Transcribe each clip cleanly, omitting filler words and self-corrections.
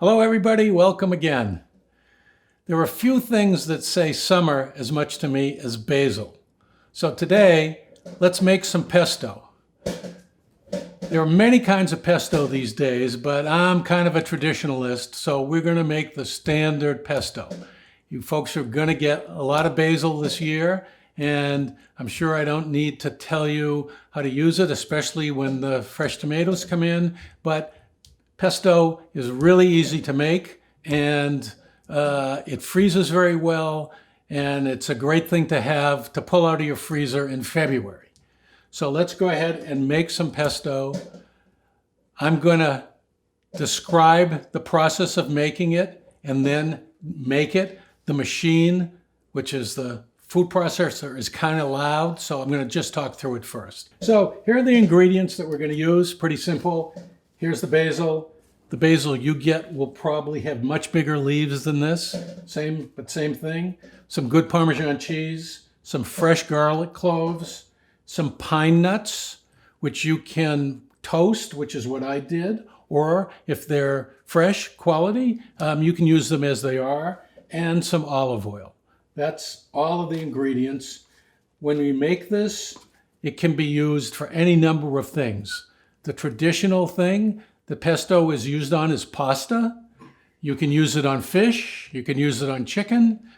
Hello everybody, welcome again. There are few things that say summer as much to me as basil. So today, let's make some pesto. There are many kinds of pesto these days, but I'm kind of a traditionalist, so we're going to make the standard pesto. You folks are going to get a lot of basil this year, and I'm sure I don't need to tell you how to use it, especially when the fresh tomatoes come in, but pesto is really easy to make, and it freezes very well, and it's a great thing to have to pull out of your freezer in February. So let's go ahead and make some pesto. I'm going to describe the process of making it and then make it. The machine, which is the food processor, is kind of loud, so I'm going to just talk through it first. So here are the ingredients that we're going to use. Pretty simple. Here's the basil. The basil you get will probably have much bigger leaves than this. Same thing. Some good Parmesan cheese, some fresh garlic cloves, some pine nuts, which you can toast, which is what I did, or if they're fresh quality, you can use them as they are, and some olive oil. That's all of the ingredients. When we make this, it can be used for any number of things. The traditional thing the pesto is used on is pasta. You can use it on fish. You can use it on chicken.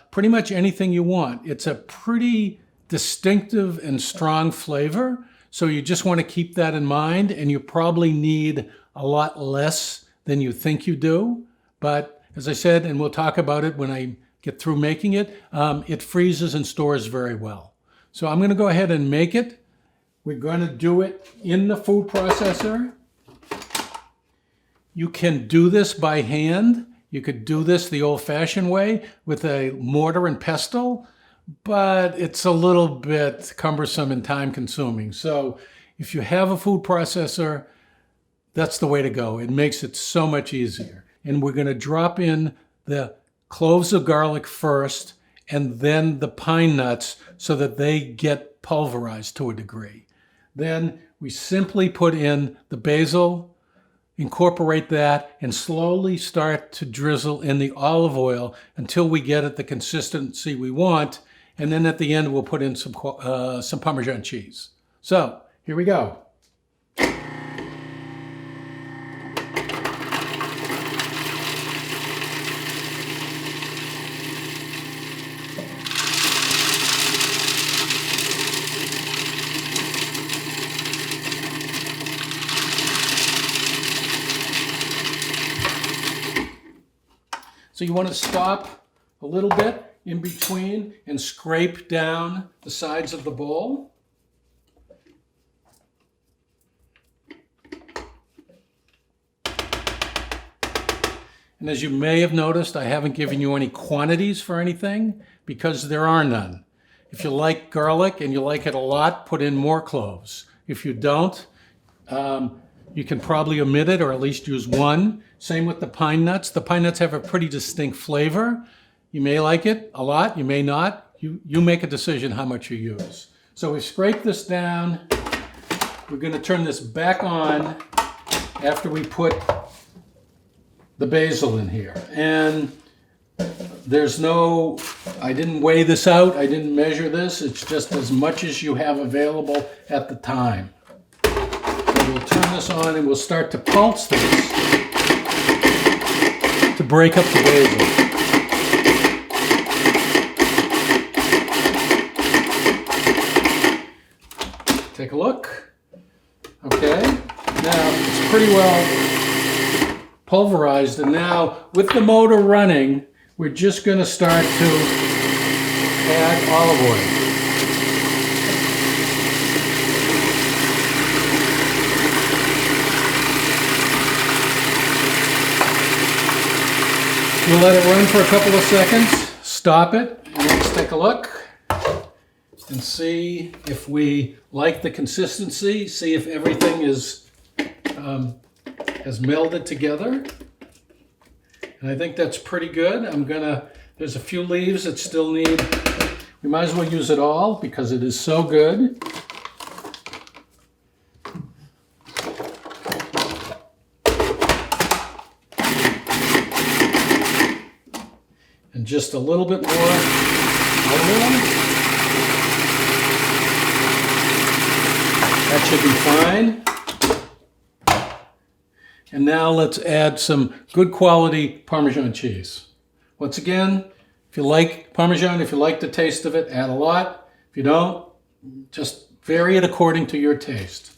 Pretty much anything you want. It's a pretty distinctive and strong flavor. So you just want to keep that in mind, and you probably need a lot less than you think you do. But as I said, and we'll talk about it when I get through making it, it freezes and stores very well. So I'm going to go ahead and make it. We're going to do it in the food processor. You can do this by hand. You could do this the old-fashioned way with a mortar and pestle, but it's a little bit cumbersome and time-consuming. So if you have a food processor, that's the way to go. It makes it so much easier. And we're going to drop in the cloves of garlic first and then the pine nuts so that they get pulverized to a degree. Then we simply put in the basil, incorporate that, and slowly start to drizzle in the olive oil until we get it the consistency we want. And then at the end, we'll put in some Parmesan cheese. So here we go. So you want to stop a little bit in between and scrape down the sides of the bowl. And as you may have noticed, I haven't given you any quantities for anything because there are none. If you like garlic and you like it a lot, put in more cloves. If you don't, you can probably omit it or at least use one. Same with the pine nuts. The pine nuts have a pretty distinct flavor. You may like it a lot, you may not. You make a decision how much you use. So we scrape this down. We're going to turn this back on after we put the basil in here. And there's no, I didn't weigh this out, I didn't measure this. It's just as much as you have available at the time. So we'll turn this on and we'll start to pulse this to break up the basil. Take a look. Okay, now it's pretty well pulverized, and now with the motor running, we're just going to start to add olive oil. We'll let it run for a couple of seconds, stop it, and let's take a look and see if we like the consistency, see if everything is has melded together. And I think that's pretty good. There's a few leaves that still need, we might as well use it all because it is so good. just a little bit more olive oil. That should be fine. And now let's add some good quality Parmesan cheese. Once again, if you like Parmesan, if you like the taste of it, add a lot. If you don't, just vary it according to your taste.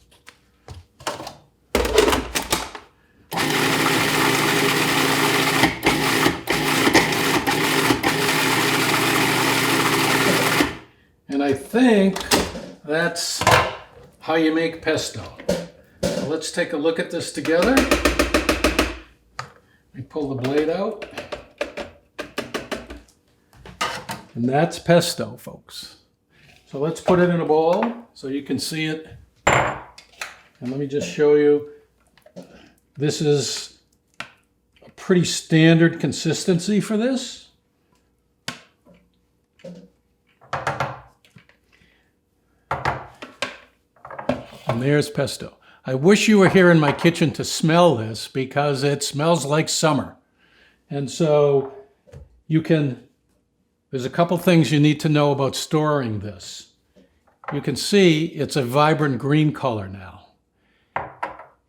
And I think that's how you make pesto. So let's take a look at this together. Let me pull the blade out. And that's pesto, folks. So let's put it in a bowl so you can see it. And let me just show you. This is a pretty standard consistency for this. And there's pesto. I wish you were here in my kitchen to smell this because it smells like summer. And so there's a couple things you need to know about storing this. You can see it's a vibrant green color now.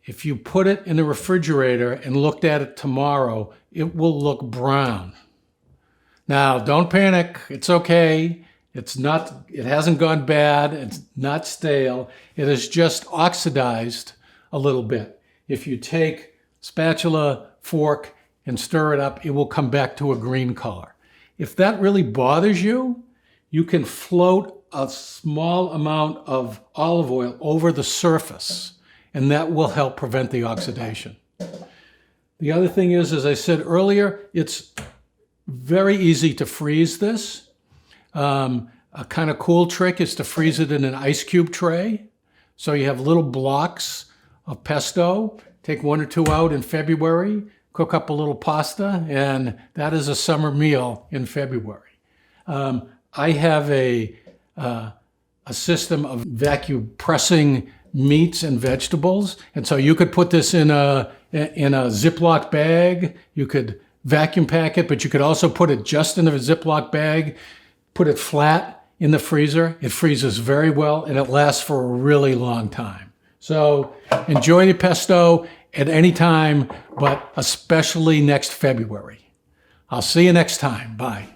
If you put it in the refrigerator and looked at it tomorrow, it will look brown. Now, don't panic. It's okay. It hasn't gone bad. It's not stale. It is just oxidized a little bit. If you take spatula, fork, and stir it up, it will come back to a green color. If that really bothers you, you can float a small amount of olive oil over the surface, and that will help prevent the oxidation. The other thing is, as I said earlier, it's very easy to freeze this. A kind of cool trick is to freeze it in an ice cube tray. So you have little blocks of pesto. Take 1 or 2 out in February, cook up a little pasta, and that is a summer meal in February. I have a system of vacuum pressing meats and vegetables, and so you could put this in a Ziploc bag. You could vacuum pack it, but you could also put it just in a Ziploc bag, put it flat in the freezer. It freezes very well, and it lasts for a really long time. So enjoy the pesto at any time, but especially next February. I'll see you next time. Bye.